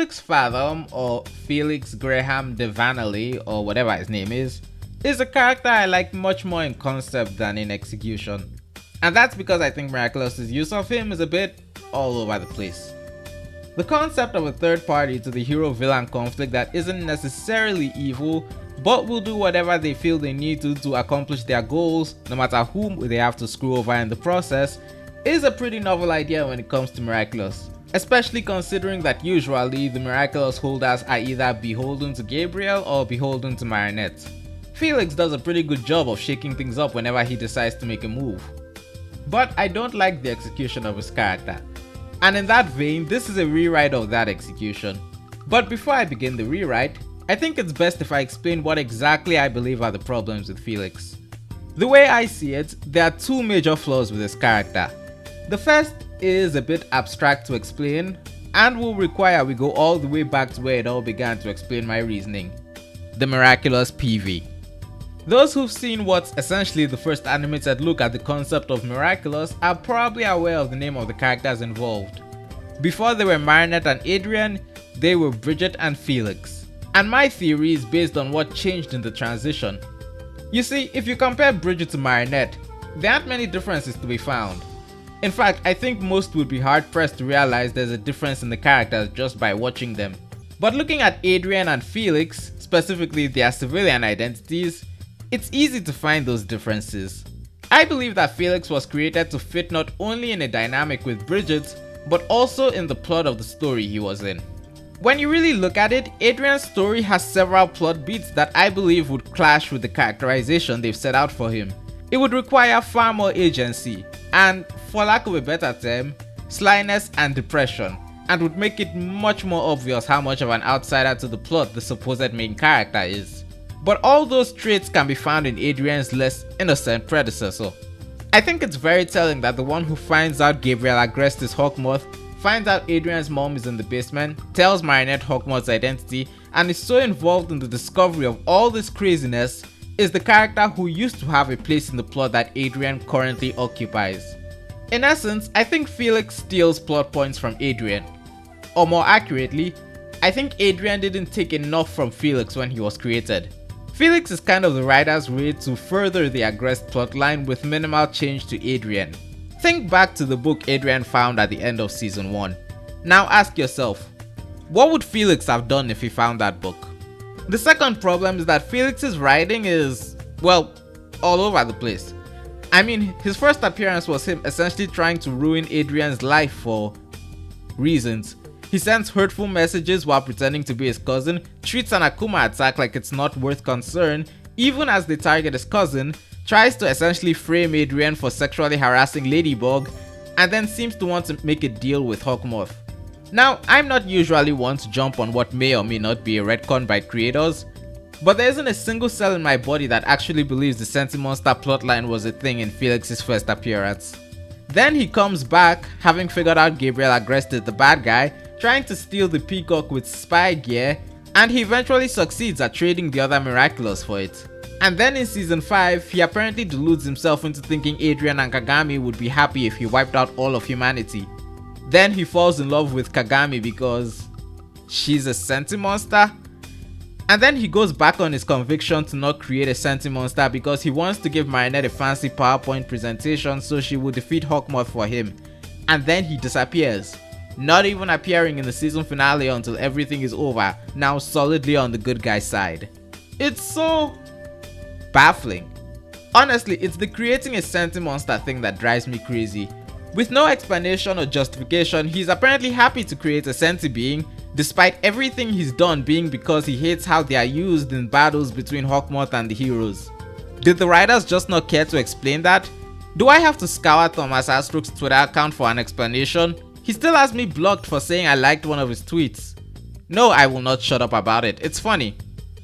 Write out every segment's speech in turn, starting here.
Felix Fathom, or Felix Graham de Vaneley, or whatever his name is a character I like much more in concept than in execution. And that's because I think Miraculous's use of him is a bit all over the place. The concept of a third party to the hero-villain conflict that isn't necessarily evil, but will do whatever they feel they need to accomplish their goals, no matter whom they have to screw over in the process, is a pretty novel idea when it comes to Miraculous. Especially considering that usually the Miraculous holders are either beholden to Gabriel or beholden to Marinette. Felix does a pretty good job of shaking things up whenever he decides to make a move. But I don't like the execution of his character. And in that vein, this is a rewrite of that execution. But before I begin the rewrite, I think it's best if I explain what exactly I believe are the problems with Felix. The way I see it, there are two major flaws with his character. The first is a bit abstract to explain, and will require we go all the way back to where it all began to explain my reasoning. The Miraculous PV. Those who've seen what's essentially the first animated look at the concept of Miraculous are probably aware of the name of the characters involved. Before they were Marinette and Adrien, they were Bridget and Felix. And my theory is based on what changed in the transition. You see, if you compare Bridget to Marinette, there aren't many differences to be found. In fact, I think most would be hard pressed to realize there's a difference in the characters just by watching them. But looking at Adrien and Felix, specifically their civilian identities, it's easy to find those differences. I believe that Felix was created to fit not only in a dynamic with Bridget, but also in the plot of the story he was in. When you really look at it, Adrien's story has several plot beats that I believe would clash with the characterization they've set out for him. It would require far more agency, and for lack of a better term, slyness and depression, and would make it much more obvious how much of an outsider to the plot the supposed main character is. But all those traits can be found in Adrien's less innocent predecessor. I think it's very telling that the one who finds out Gabriel Agreste is Hawkmoth, finds out Adrien's mom is in the basement, tells Marinette Hawkmoth's identity, and is so involved in the discovery of all this craziness, is the character who used to have a place in the plot that Adrien currently occupies. In essence, I think Felix steals plot points from Adrien. Or more accurately, I think Adrien didn't take enough from Felix when he was created. Felix is kind of the writer's way to further the Agreste plotline with minimal change to Adrien. Think back to the book Adrien found at the end of season 1. Now ask yourself, what would Felix have done if he found that book? The second problem is that Felix's writing is, well, all over the place. I mean, his first appearance was him essentially trying to ruin Adrien's life for reasons. He sends hurtful messages while pretending to be his cousin, treats an akuma attack like it's not worth concern, even as they target his cousin, tries to essentially frame Adrien for sexually harassing Ladybug, and then seems to want to make a deal with Hawkmoth. Now, I'm not usually one to jump on what may or may not be a retcon by creators, but there isn't a single cell in my body that actually believes the Sentimonster plotline was a thing in Felix's first appearance. Then he comes back, having figured out Gabriel Agreste is the bad guy, trying to steal the peacock with spy gear, and he eventually succeeds at trading the other Miraculous for it. And then in season 5, he apparently deludes himself into thinking Adrien and Kagami would be happy if he wiped out all of humanity. Then he falls in love with Kagami because she's a Sentimonster. And then he goes back on his conviction to not create a Sentimonster because he wants to give Marinette a fancy PowerPoint presentation so she will defeat Hawkmoth for him. And then he disappears, not even appearing in the season finale until everything is over, now solidly on the good guy's side. It's so baffling. Honestly, it's the creating a Sentimonster thing that drives me crazy. With no explanation or justification, he's apparently happy to create a Senti being, despite everything he's done being because he hates how they are used in battles between Hawkmoth and the heroes. Did the writers just not care to explain that? Do I have to scour Thomas Astruck's Twitter account for an explanation? He still has me blocked for saying I liked one of his tweets. No, I will not shut up about it, it's funny.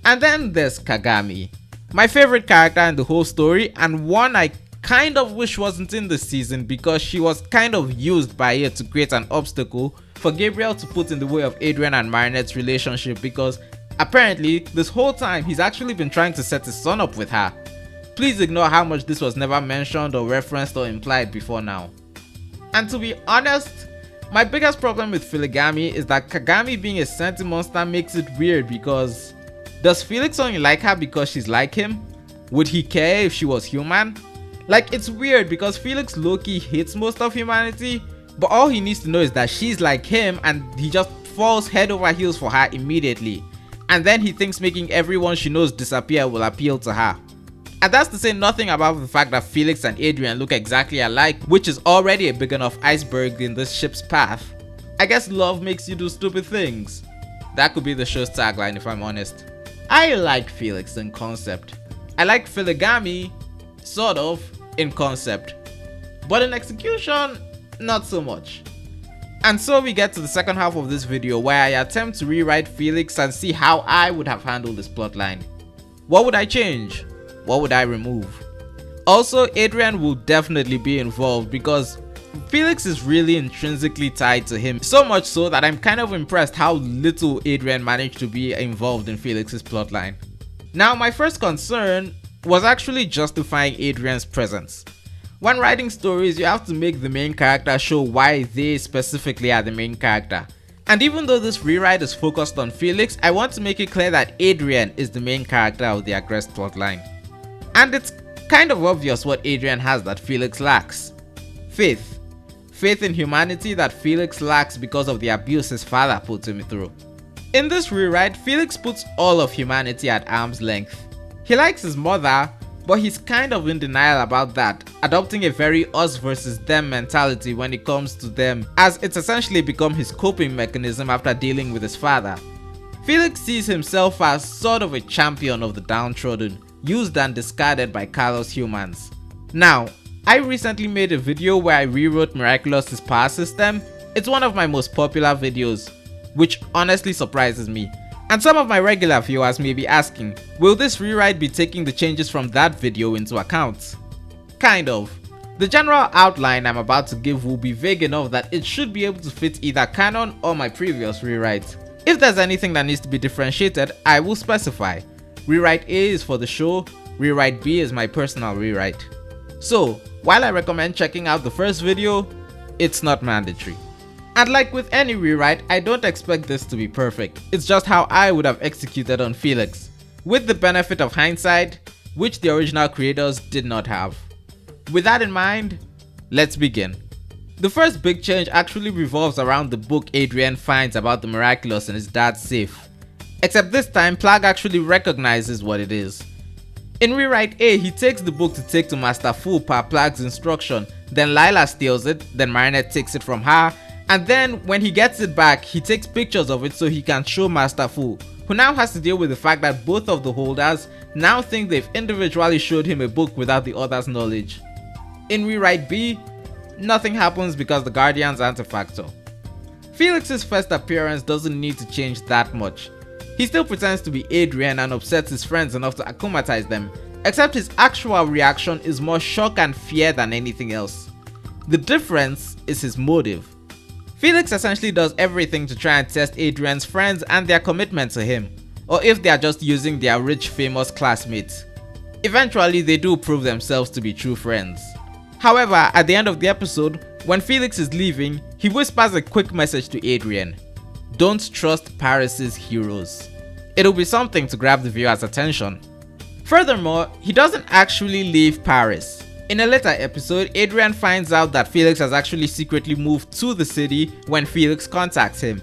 And then there's Kagami, my favorite character in the whole story, and one I kind of wish wasn't in this season because she was kind of used by it to create an obstacle for Gabriel to put in the way of Adrien and Marinette's relationship, because apparently this whole time he's actually been trying to set his son up with her. Please ignore how much this was never mentioned or referenced or implied before now. And to be honest, My biggest problem with Filigami is that Kagami being a sentient monster makes it weird because does Felix only like her because she's like him? Would he care if she was human? Like, it's weird because Felix low-key hates most of humanity, but all he needs to know is that she's like him and he just falls head over heels for her immediately. And then he thinks making everyone she knows disappear will appeal to her. And that's to say nothing about the fact that Felix and Adrien look exactly alike, which is already a big enough iceberg in this ship's path. I guess love makes you do stupid things. That could be the show's tagline if I'm honest. I like Felix in concept. I like Filigami, sort of, in concept. But in execution, not so much. And so we get to the second half of this video where I attempt to rewrite Felix and see how I would have handled this plotline. What would I change? What would I remove? Also, Adrien will definitely be involved because Felix is really intrinsically tied to him, so much so that I'm kind of impressed how little Adrien managed to be involved in Felix's plotline. Now, my first concern was actually justifying Adrien's presence. When writing stories, you have to make the main character show why they specifically are the main character. And even though this rewrite is focused on Felix, I want to make it clear that Adrien is the main character of the Agreste plotline. And it's kind of obvious what Adrien has that Felix lacks. Faith. Faith in humanity that Felix lacks because of the abuse his father put him through. In this rewrite, Felix puts all of humanity at arm's length. He likes his mother, but he's kind of in denial about that, adopting a very us versus them mentality when it comes to them, as it's essentially become his coping mechanism after dealing with his father. Felix sees himself as sort of a champion of the downtrodden, used and discarded by callous humans. Now, I recently made a video where I rewrote Miraculous's power system. It's one of my most popular videos, which honestly surprises me. And some of my regular viewers may be asking, will this rewrite be taking the changes from that video into account? Kind of. The general outline I'm about to give will be vague enough that it should be able to fit either canon or my previous rewrite. If there's anything that needs to be differentiated, I will specify. Rewrite A is for the show, rewrite B is my personal rewrite. So, while I recommend checking out the first video, it's not mandatory. And like with any rewrite, I don't expect this to be perfect. It's just how I would have executed on Felix, with the benefit of hindsight, which the original creators did not have. With that in mind, let's begin. The first big change actually revolves around the book Adrien finds about the Miraculous in his dad's safe. Except this time, Plag actually recognizes what it is. In rewrite A, he takes the book to take to Master Fu per Plag's instruction, then Lila steals it, then Marinette takes it from her, and then when he gets it back, he takes pictures of it so he can show Master Fu, who now has to deal with the fact that both of the holders now think they've individually showed him a book without the other's knowledge. In rewrite B, nothing happens because the Guardians aren't a factor. Felix's first appearance doesn't need to change that much. He still pretends to be Adrien and upsets his friends enough to akumatize them, except his actual reaction is more shock and fear than anything else. The difference is his motive. Felix essentially does everything to try and test Adrien's friends and their commitment to him, or if they are just using their rich famous classmates. Eventually they do prove themselves to be true friends. However, at the end of the episode, when Felix is leaving, he whispers a quick message to Adrien. Don't trust Paris's heroes. It'll be something to grab the viewer's attention. Furthermore, he doesn't actually leave Paris. In a later episode, Adrien finds out that Felix has actually secretly moved to the city when Felix contacts him.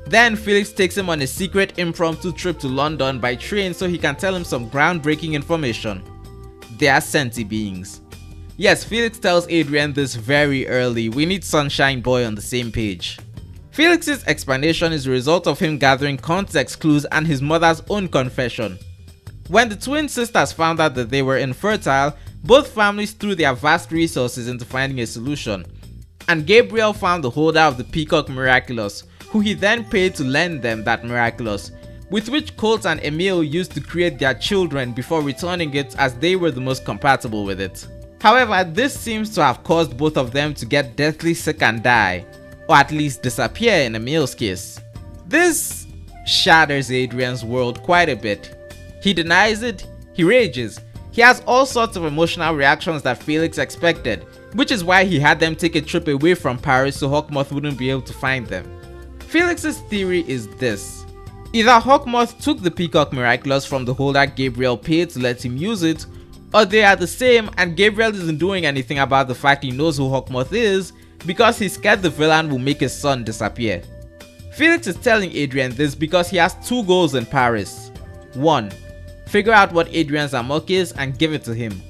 Then Felix takes him on a secret impromptu trip to London by train so he can tell him some groundbreaking information. They are sentient beings. Yes, Felix tells Adrien this very early. We need Sunshine Boy on the same page. Felix's explanation is a result of him gathering context clues and his mother's own confession. When the twin sisters found out that they were infertile, both families threw their vast resources into finding a solution. And Gabriel found the holder of the Peacock Miraculous, who he then paid to lend them that Miraculous, with which Colt and Emile used to create their children before returning it as they were the most compatible with it. However, this seems to have caused both of them to get deathly sick and die, or at least disappear in Emile's case. This shatters Adrien's world quite a bit. He denies it, he rages, he has all sorts of emotional reactions that Felix expected, which is why he had them take a trip away from Paris so Hawkmoth wouldn't be able to find them. Felix's theory is this: either Hawkmoth took the Peacock Miraculous from the holder Gabriel paid to let him use it, or they are the same and Gabriel isn't doing anything about the fact he knows who Hawkmoth is because he's scared the villain will make his son disappear. Felix is telling Adrien this because he has two goals in Paris. 1. Figure out what Adrien's amok is and give it to him.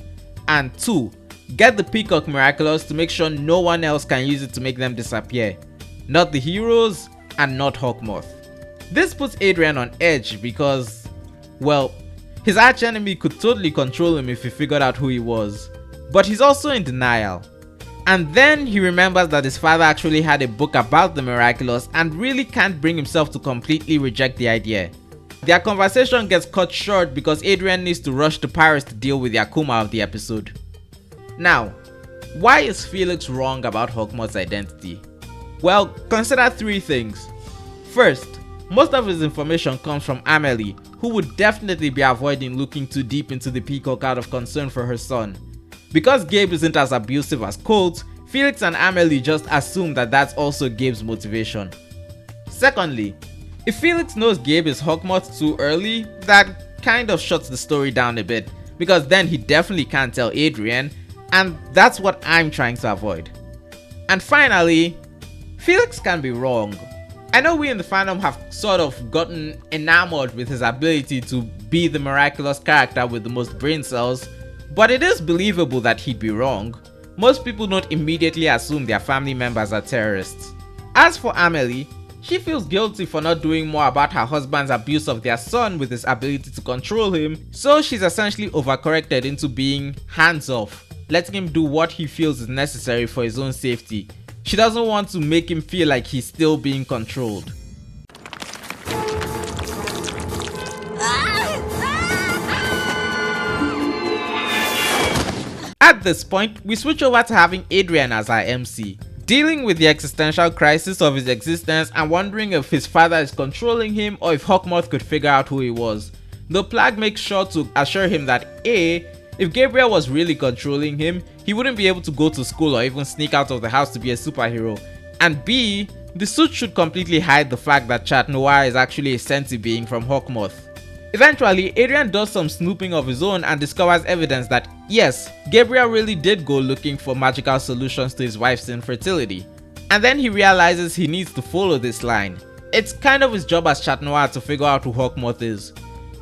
And 2. Get the Peacock Miraculous to make sure no one else can use it to make them disappear. Not the heroes and not Hawkmoth. This puts Adrien on edge because, well, his archenemy could totally control him if he figured out who he was. But he's also in denial. And then he remembers that his father actually had a book about the Miraculous and really can't bring himself to completely reject the idea. Their conversation gets cut short because Adrien needs to rush to Paris to deal with the Akuma of the episode. Now, why is Felix wrong about Hawkmoth's identity? Well, consider three things. First, most of his information comes from Amelie, who would definitely be avoiding looking too deep into the Peacock out of concern for her son. Because Gabe isn't as abusive as Colt, Felix and Amelie just assume that that's also Gabe's motivation. Secondly, if Felix knows Gabe is Hawkmoth too early, that kind of shuts the story down a bit, because then he definitely can't tell Adrien, and that's what I'm trying to avoid. And finally, Felix can be wrong. I know we in the fandom have sort of gotten enamored with his ability to be the miraculous character with the most brain cells, but it is believable that he'd be wrong. Most people don't immediately assume their family members are terrorists. As for Amelie, she feels guilty for not doing more about her husband's abuse of their son with his ability to control him, so she's essentially overcorrected into being hands off, letting him do what he feels is necessary for his own safety. She doesn't want to make him feel like he's still being controlled. At this point, we switch over to having Adrien as our MC, dealing with the existential crisis of his existence and wondering if his father is controlling him or if Hawkmoth could figure out who he was. The Plague makes sure to assure him that A, if Gabriel was really controlling him, he wouldn't be able to go to school or even sneak out of the house to be a superhero, and B, the suit should completely hide the fact that Chat Noir is actually a sentient being from Hawkmoth. Eventually, Adrien does some snooping of his own and discovers evidence that, yes, Gabriel really did go looking for magical solutions to his wife's infertility. And then he realizes he needs to follow this line. It's kind of his job as Chat Noir to figure out who Hawkmoth is.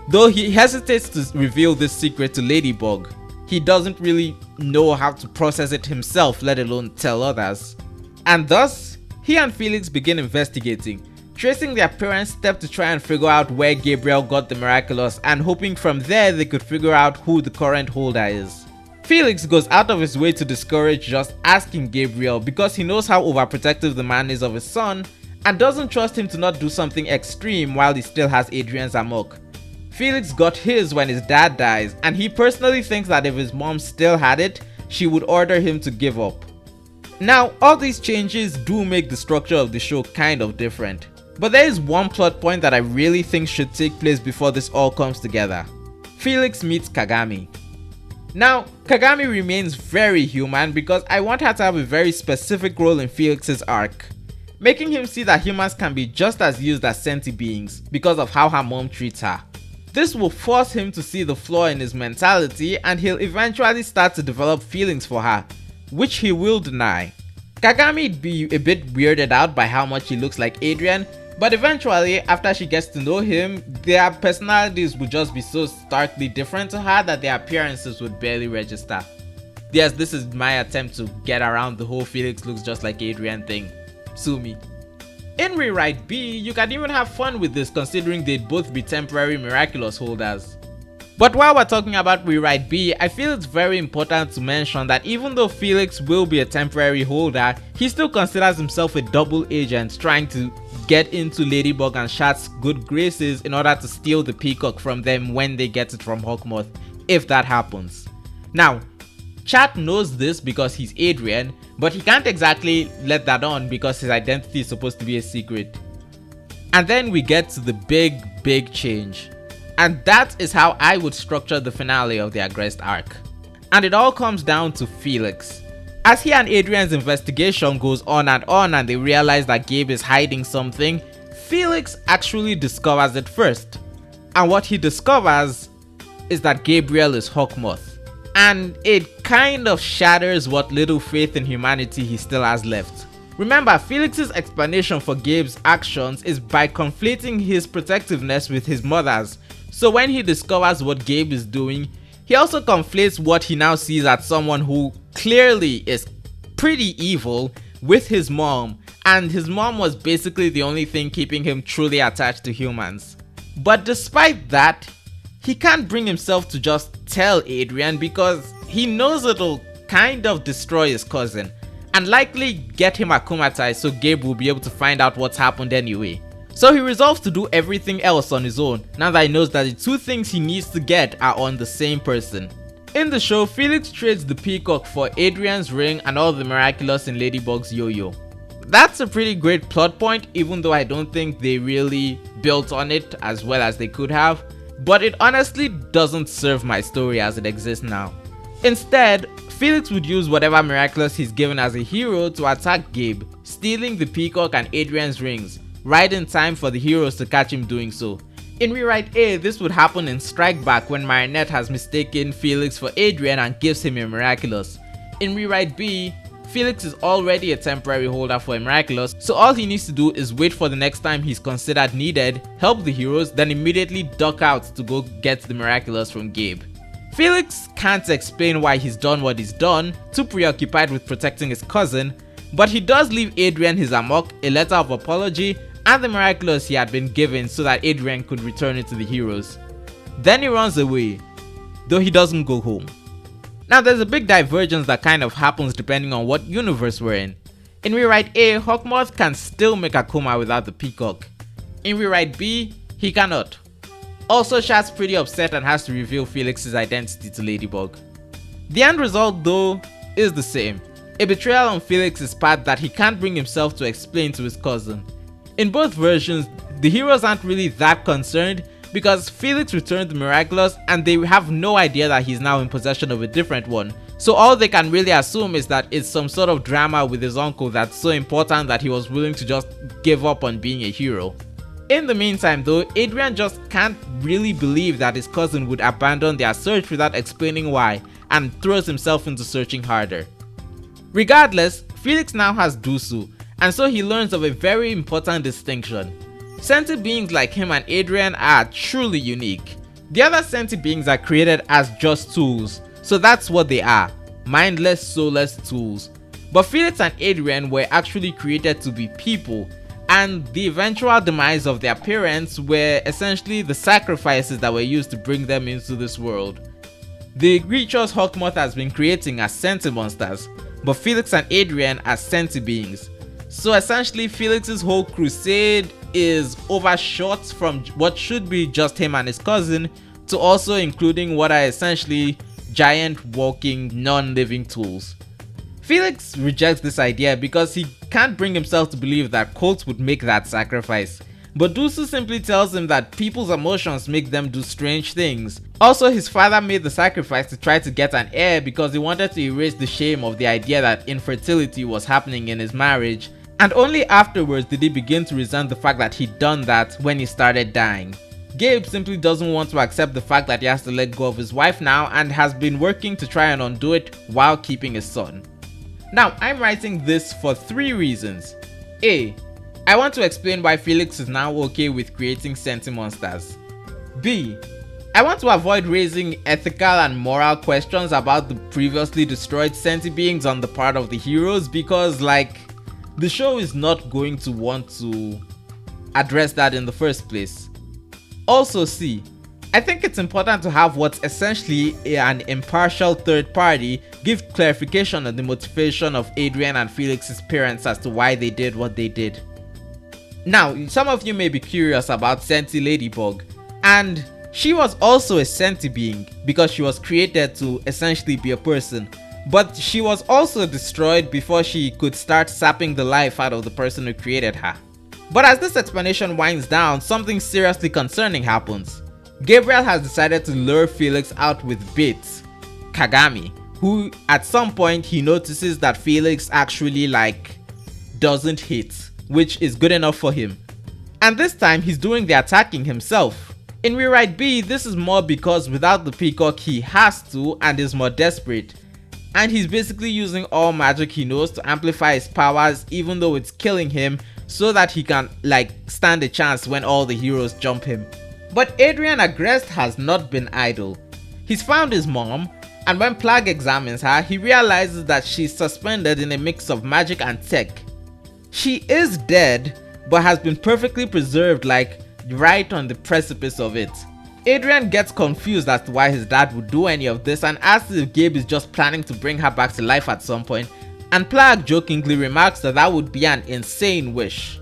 Though he hesitates to reveal this secret to Ladybug, he doesn't really know how to process it himself, let alone tell others. And thus, he and Felix begin investigating, tracing their parents' steps to try and figure out where Gabriel got the Miraculous and hoping from there they could figure out who the current holder is. Felix goes out of his way to discourage just asking Gabriel because he knows how overprotective the man is of his son and doesn't trust him to not do something extreme while he still has Adrien's amok. Felix got his when his dad dies, and he personally thinks that if his mom still had it, she would order him to give up. Now, all these changes do make the structure of the show kind of different, but there is one plot point that I really think should take place before this all comes together. Felix meets Kagami. Now, Kagami remains very human because I want her to have a very specific role in Felix's arc, making him see that humans can be just as used as sentient beings because of how her mom treats her. This will force him to see the flaw in his mentality and he'll eventually start to develop feelings for her, which he will deny. Kagami'd be a bit weirded out by how much he looks like Adrien, but eventually, after she gets to know him, their personalities would just be so starkly different to her that their appearances would barely register. Yes, this is my attempt to get around the whole Felix looks just like Adrien thing. Sue me. In Rewrite B, you can even have fun with this considering they'd both be temporary Miraculous holders. But while we're talking about Rewrite B, I feel it's very important to mention that even though Felix will be a temporary holder, he still considers himself a double agent trying to get into Ladybug and Chat's good graces in order to steal the Peacock from them when they get it from Hawkmoth, if that happens. Now, Chat knows this because he's Adrien, but he can't exactly let that on because his identity is supposed to be a secret. And then we get to the big change. And that is how I would structure the finale of the Agreste arc. And it all comes down to Felix. As he and Adrien's investigation goes on and they realize that Gabe is hiding something, Felix actually discovers it first. And what he discovers is that Gabriel is Moth. And it kind of shatters what little faith in humanity he still has left. Remember, Felix's explanation for Gabe's actions is by conflating his protectiveness with his mother's. So when he discovers what Gabe is doing, he also conflates what he now sees as someone who clearly is pretty evil with his mom, and his mom was basically the only thing keeping him truly attached to humans. But despite that, he can't bring himself to just tell Adrien because he knows it'll kind of destroy his cousin and likely get him akumatized, so Gabe will be able to find out what's happened anyway. So he resolves to do everything else on his own now that he knows that the two things he needs to get are on the same person. In the show, Felix trades the peacock for Adrien's ring and all the miraculous in Ladybug's yo-yo. That's a pretty great plot point, even though I don't think they really built on it as well as they could have, but it honestly doesn't serve my story as it exists now. Instead, Felix would use whatever miraculous he's given as a hero to attack Gabe, stealing the peacock and Adrien's rings, right in time for the heroes to catch him doing so. In rewrite A, this would happen in Strike Back when Marinette has mistaken Felix for Adrien and gives him a miraculous. In rewrite B, Felix is already a temporary holder for a miraculous, so all he needs to do is wait for the next time he's considered needed, help the heroes, then immediately duck out to go get the miraculous from Gabe. Felix can't explain why he's done what he's done, too preoccupied with protecting his cousin, but he does leave Adrien his amok, a letter of apology, and the miraculous he had been given so that Adrien could return it to the heroes. Then he runs away, though he doesn't go home. Now there's a big divergence that kind of happens depending on what universe we're in. In rewrite A, Moth can still make Akuma without the peacock. In rewrite B, he cannot. Also, Chat's pretty upset and has to reveal Felix's identity to Ladybug. The end result though is the same, a betrayal on Felix's part that he can't bring himself to explain to his cousin. In both versions, the heroes aren't really that concerned because Felix returned the miraculous and they have no idea that he's now in possession of a different one. So all they can really assume is that it's some sort of drama with his uncle that's so important that he was willing to just give up on being a hero. In the meantime though, Adrien just can't really believe that his cousin would abandon their search without explaining why and throws himself into searching harder. Regardless, Felix now has Dusu, and so he learns of a very important distinction. Sentient beings like him and Adrien are truly unique. The other sentient beings are created as just tools, so that's what they are, mindless, soulless tools. But Felix and Adrien were actually created to be people, and the eventual demise of their parents were essentially the sacrifices that were used to bring them into this world. The creatures Moth has been creating are sentient monsters, but Felix and Adrien are sentient beings. So essentially Felix's whole crusade is overshot from what should be just him and his cousin to also including what are essentially giant walking non-living tools. Felix rejects this idea because he can't bring himself to believe that cults would make that sacrifice. But Dusu simply tells him that people's emotions make them do strange things. Also, his father made the sacrifice to try to get an heir because he wanted to erase the shame of the idea that infertility was happening in his marriage, and only afterwards did he begin to resent the fact that he'd done that when he started dying. Gabe simply doesn't want to accept the fact that he has to let go of his wife now and has been working to try and undo it while keeping his son. Now, I'm writing this for 3 reasons. A. I want to explain why Felix is now okay with creating sentient monsters. B. I want to avoid raising ethical and moral questions about the previously destroyed sentient beings on the part of the heroes because, the show is not going to want to address that in the first place. Also C. I think it's important to have what's essentially an impartial third party give clarification on the motivation of Adrien and Felix's parents as to why they did what they did. Now, some of you may be curious about Sentient Ladybug, and she was also a sentient being because she was created to essentially be a person, but she was also destroyed before she could start sapping the life out of the person who created her. But as this explanation winds down, something seriously concerning happens. Gabriel has decided to lure Felix out with Bates, Kagami, who at some point he notices that Felix actually doesn't hit, which is good enough for him. And this time he's doing the attacking himself. In rewrite B, this is more because without the peacock he has to and is more desperate. And he's basically using all magic he knows to amplify his powers even though it's killing him, so that he can stand a chance when all the heroes jump him. But Adrien Agreste has not been idle. He's found his mom, and when Plague examines her, he realizes that she's suspended in a mix of magic and tech. She is dead, but has been perfectly preserved, right on the precipice of it. Adrien gets confused as to why his dad would do any of this and asks if Gabe is just planning to bring her back to life at some point, and Plague jokingly remarks that would be an insane wish.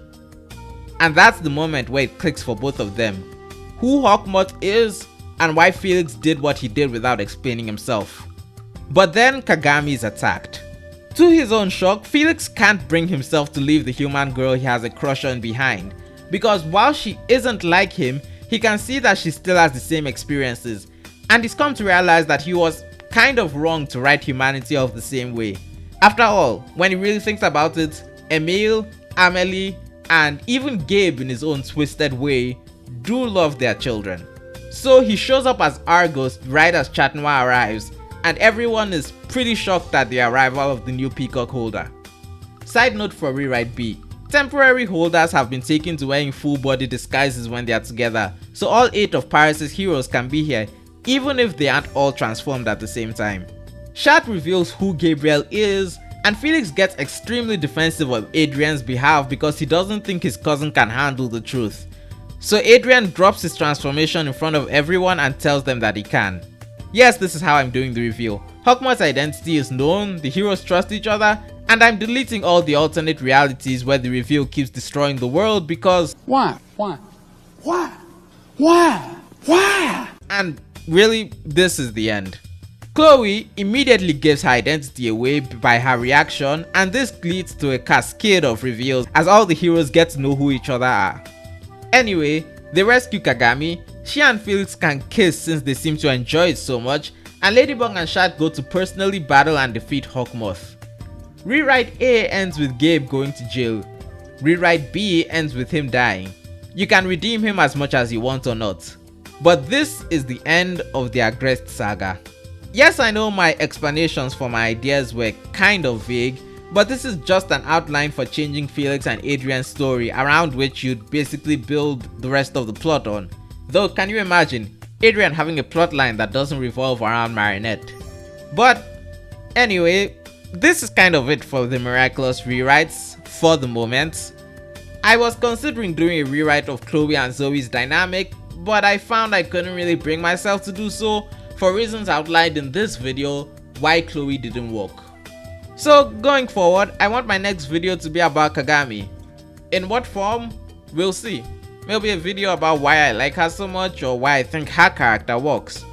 And that's the moment where it clicks for both of them, who Moth is and why Felix did what he did without explaining himself. But then Kagami is attacked. To his own shock, Felix can't bring himself to leave the human girl he has a crush on behind, because while she isn't like him, he can see that she still has the same experiences, and he's come to realize that he was kind of wrong to write humanity off the same way. After all, when he really thinks about it, Emile, Amelie, and even Gabe in his own twisted way do love their children. So he shows up as Argos right as Chat Noir arrives, and everyone is pretty shocked at the arrival of the new peacock holder. Side note for rewrite B, temporary holders have been taken to wearing full body disguises when they are together, so all 8 of Paris' heroes can be here, even if they aren't all transformed at the same time. Chat reveals who Gabriel is, and Felix gets extremely defensive on Adrien's behalf because he doesn't think his cousin can handle the truth. So Adrien drops his transformation in front of everyone and tells them that he can. Yes, this is how I'm doing the reveal. Moth's identity is known, the heroes trust each other, and I'm deleting all the alternate realities where the reveal keeps destroying the world because Why? And really, this is the end. Chloe immediately gives her identity away by her reaction, and this leads to a cascade of reveals as all the heroes get to know who each other are. Anyway, they rescue Kagami, she and Felix can kiss since they seem to enjoy it so much, and Ladybug and Chat go to personally battle and defeat Moth. Rewrite A ends with Gabe going to jail. Rewrite B ends with him dying. You can redeem him as much as you want or not. But this is the end of the Agreste saga. Yes, I know my explanations for my ideas were kind of vague, but this is just an outline for changing Felix and Adrien's story around which you'd basically build the rest of the plot on. Though, can you imagine Adrien having a plotline that doesn't revolve around Marinette? But anyway, this is kind of it for the Miraculous rewrites for the moment. I was considering doing a rewrite of Chloe and Zoe's dynamic, but I found I couldn't really bring myself to do so for reasons outlined in this video why Chloe didn't work. So going forward, I want my next video to be about Kagami. In what form? We'll see. Maybe a video about why I like her so much or why I think her character works.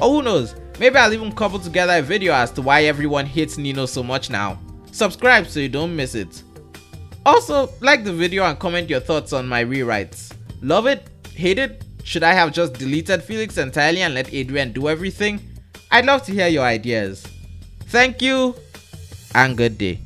Or who knows, maybe I'll even cobble together a video as to why everyone hates Nino so much now. Subscribe so you don't miss it. Also, like the video and comment your thoughts on my rewrites. Love it? Hate it? Should I have just deleted Felix entirely and let Adrien do everything? I'd love to hear your ideas. Thank you and good day.